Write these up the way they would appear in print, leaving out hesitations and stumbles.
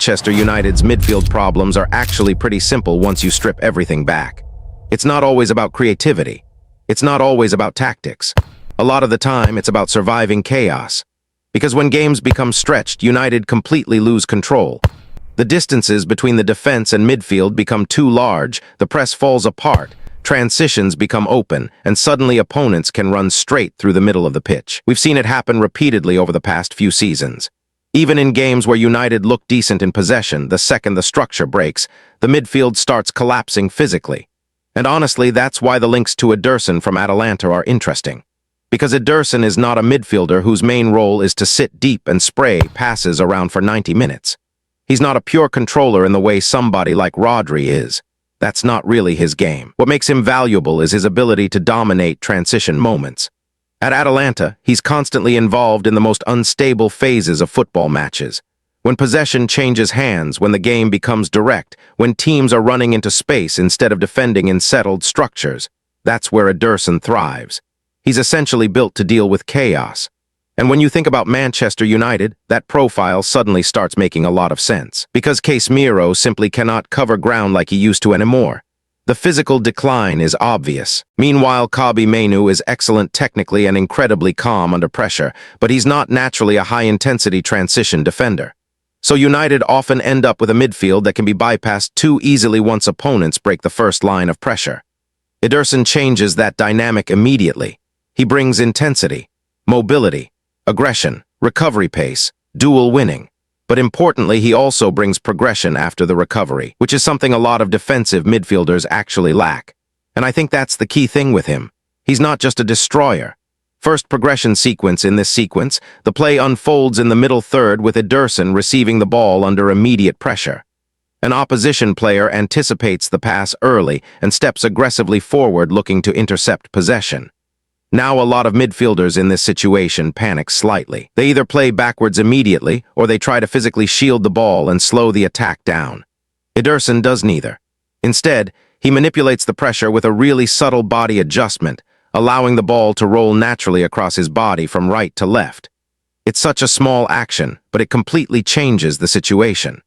Manchester United's midfield problems are actually pretty simple once you strip everything back. It's not always about creativity. It's not always about tactics. A lot of the time, it's about surviving chaos. Because when games become stretched, United completely lose control. The distances between the defense and midfield become too large, the press falls apart, transitions become open, and suddenly opponents can run straight through the middle of the pitch. We've seen it happen repeatedly over the past few seasons. Even in games where United look decent in possession, the second the structure breaks, the midfield starts collapsing physically. And honestly, that's why the links to Ederson from Atalanta are interesting. Because Ederson is not a midfielder whose main role is to sit deep and spray passes around for 90 minutes. He's not a pure controller in the way somebody like Rodri is. That's not really his game. What makes him valuable is his ability to dominate transition moments. At Atalanta, he's constantly involved in the most unstable phases of football matches. When possession changes hands, when the game becomes direct, when teams are running into space instead of defending in settled structures, that's where Ederson thrives. He's essentially built to deal with chaos. And when you think about Manchester United, that profile suddenly starts making a lot of sense. Because Casemiro simply cannot cover ground like he used to anymore. The physical decline is obvious. Meanwhile, Kobbie Mainoo is excellent technically and incredibly calm under pressure, but he's not naturally a high-intensity transition defender. So United often end up with a midfield that can be bypassed too easily once opponents break the first line of pressure. Ederson changes that dynamic immediately. He brings intensity, mobility, aggression, recovery pace, dual winning. But importantly, he also brings progression after the recovery, which is something a lot of defensive midfielders actually lack. And I think that's the key thing with him. He's not just a destroyer. First progression sequence in this sequence, the play unfolds in the middle third with Ederson receiving the ball under immediate pressure. An opposition player anticipates the pass early and steps aggressively forward looking to intercept possession. Now a lot of midfielders in this situation panic slightly. They either play backwards immediately, or they try to physically shield the ball and slow the attack down. Ederson does neither. Instead, he manipulates the pressure with a really subtle body adjustment, allowing the ball to roll naturally across his body from right to left. It's such a small action, but it completely changes the situation.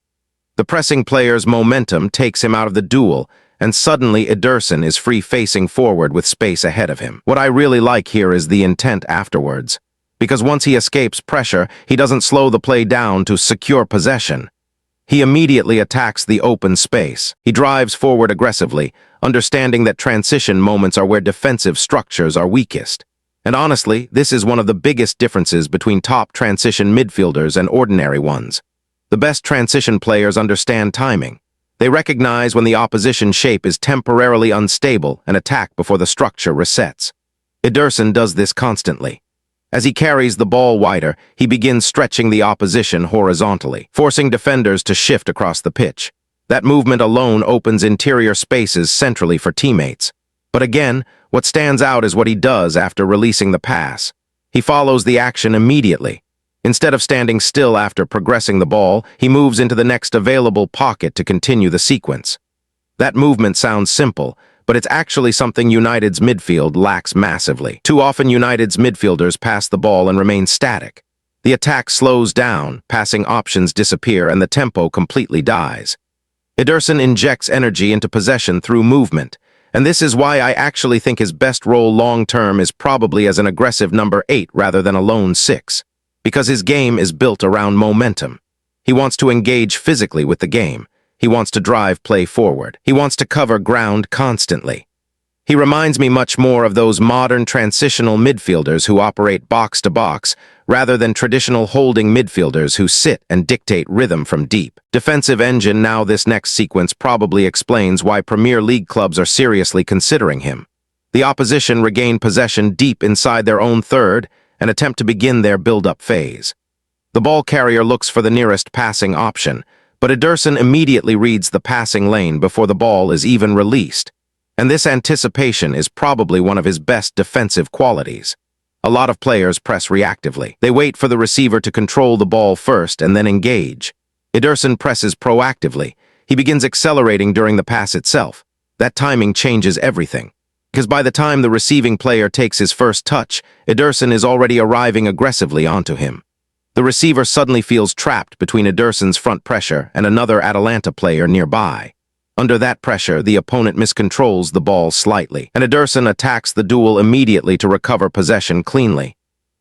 The pressing player's momentum takes him out of the duel, and suddenly Ederson is free facing forward with space ahead of him. What I really like here is the intent afterwards. Because once he escapes pressure, he doesn't slow the play down to secure possession. He immediately attacks the open space. He drives forward aggressively, understanding that transition moments are where defensive structures are weakest. And honestly, this is one of the biggest differences between top transition midfielders and ordinary ones. The best transition players understand timing. They recognize when the opposition shape is temporarily unstable and attack before the structure resets. Ederson does this constantly. As he carries the ball wider, he begins stretching the opposition horizontally, forcing defenders to shift across the pitch. That movement alone opens interior spaces centrally for teammates. But again, what stands out is what he does after releasing the pass. He follows the action immediately. Instead of standing still after progressing the ball, he moves into the next available pocket to continue the sequence. That movement sounds simple, but it's actually something United's midfield lacks massively. Too often United's midfielders pass the ball and remain static. The attack slows down, passing options disappear, and the tempo completely dies. Ederson injects energy into possession through movement, and this is why I actually think his best role long-term is probably as an aggressive number 8 rather than a lone 6. Because his game is built around momentum. He wants to engage physically with the game. He wants to drive play forward. He wants to cover ground constantly. He reminds me much more of those modern transitional midfielders who operate box-to-box, rather than traditional holding midfielders who sit and dictate rhythm from deep. Defensive engine. Now this next sequence probably explains why Premier League clubs are seriously considering him. The opposition regain possession deep inside their own third, and attempt to begin their build-up phase. The ball carrier looks for the nearest passing option, but Ederson immediately reads the passing lane before the ball is even released. And this anticipation is probably one of his best defensive qualities. A lot of players press reactively. They wait for the receiver to control the ball first and then engage. Ederson presses proactively. He begins accelerating during the pass itself. That timing changes everything. Because by the time the receiving player takes his first touch, Ederson is already arriving aggressively onto him. The receiver suddenly feels trapped between Ederson's front pressure and another Atalanta player nearby. Under that pressure, the opponent miscontrols the ball slightly, and Ederson attacks the duel immediately to recover possession cleanly.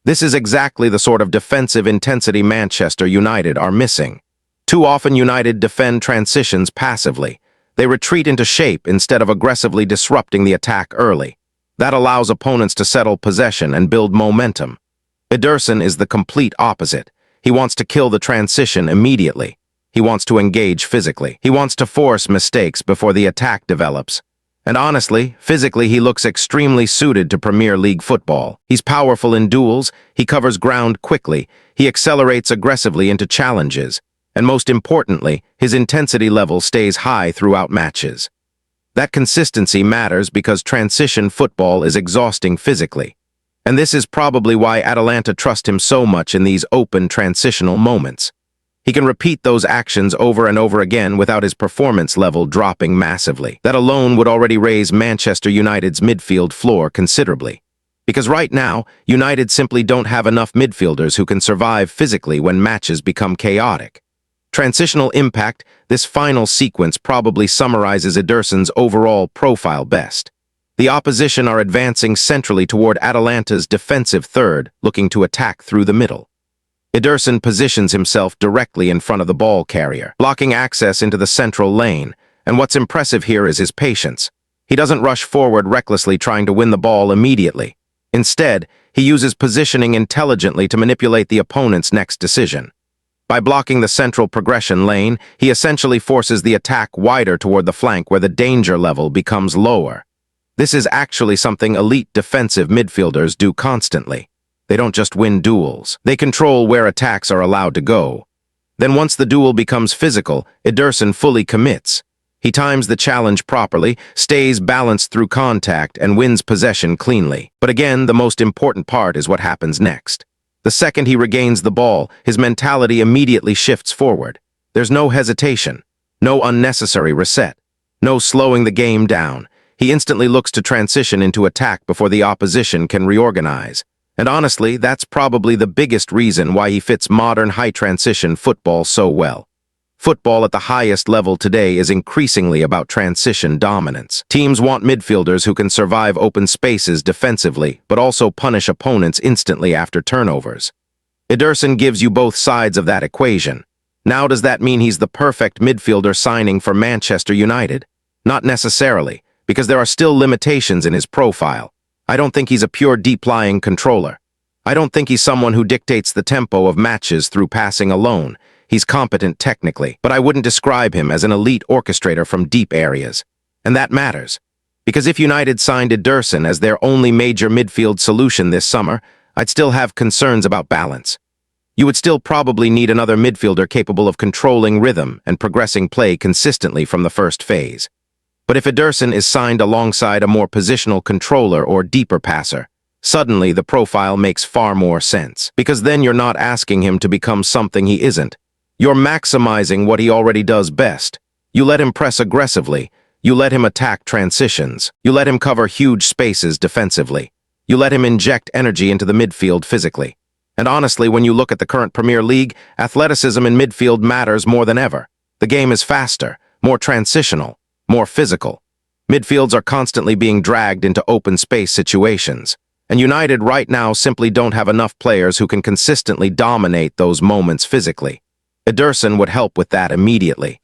This is exactly the sort of defensive intensity Manchester United are missing. Too often United defend transitions passively. They retreat into shape instead of aggressively disrupting the attack early. That allows opponents to settle possession and build momentum. Ederson is the complete opposite. He wants to kill the transition immediately. He wants to engage physically. He wants to force mistakes before the attack develops. And honestly, physically he looks extremely suited to Premier League football. He's powerful in duels, he covers ground quickly, he accelerates aggressively into challenges, and most importantly, his intensity level stays high throughout matches. That consistency matters because transition football is exhausting physically. And this is probably why Atalanta trust him so much in these open transitional moments. He can repeat those actions over and over again without his performance level dropping massively. That alone would already raise Manchester United's midfield floor considerably. Because right now, United simply don't have enough midfielders who can survive physically when matches become chaotic. Transitional impact, this final sequence probably summarizes Ederson's overall profile best. The opposition are advancing centrally toward Atalanta's defensive third, looking to attack through the middle. Ederson positions himself directly in front of the ball carrier, blocking access into the central lane, and what's impressive here is his patience. He doesn't rush forward recklessly trying to win the ball immediately. Instead, he uses positioning intelligently to manipulate the opponent's next decision. By blocking the central progression lane, he essentially forces the attack wider toward the flank where the danger level becomes lower. This is actually something elite defensive midfielders do constantly. They don't just win duels. They control where attacks are allowed to go. Then once the duel becomes physical, Ederson fully commits. He times the challenge properly, stays balanced through contact, and wins possession cleanly. But again, the most important part is what happens next. The second he regains the ball, his mentality immediately shifts forward. There's no hesitation, no unnecessary reset, no slowing the game down. He instantly looks to transition into attack before the opposition can reorganize. And honestly, that's probably the biggest reason why he fits modern high-transition football so well. Football at the highest level today is increasingly about transition dominance. Teams want midfielders who can survive open spaces defensively, but also punish opponents instantly after turnovers. Ederson gives you both sides of that equation. Now does that mean he's the perfect midfielder signing for Manchester United? Not necessarily, because there are still limitations in his profile. I don't think he's a pure deep-lying controller. I don't think he's someone who dictates the tempo of matches through passing alone. He's competent technically, but I wouldn't describe him as an elite orchestrator from deep areas. And that matters. Because if United signed Ederson as their only major midfield solution this summer, I'd still have concerns about balance. You would still probably need another midfielder capable of controlling rhythm and progressing play consistently from the first phase. But if Ederson is signed alongside a more positional controller or deeper passer, suddenly the profile makes far more sense. Because then you're not asking him to become something he isn't. You're maximizing what he already does best. You let him press aggressively. You let him attack transitions. You let him cover huge spaces defensively. You let him inject energy into the midfield physically. And honestly, when you look at the current Premier League, athleticism in midfield matters more than ever. The game is faster, more transitional, more physical. Midfields are constantly being dragged into open space situations, and United right now simply don't have enough players who can consistently dominate those moments physically. Ederson would help with that immediately.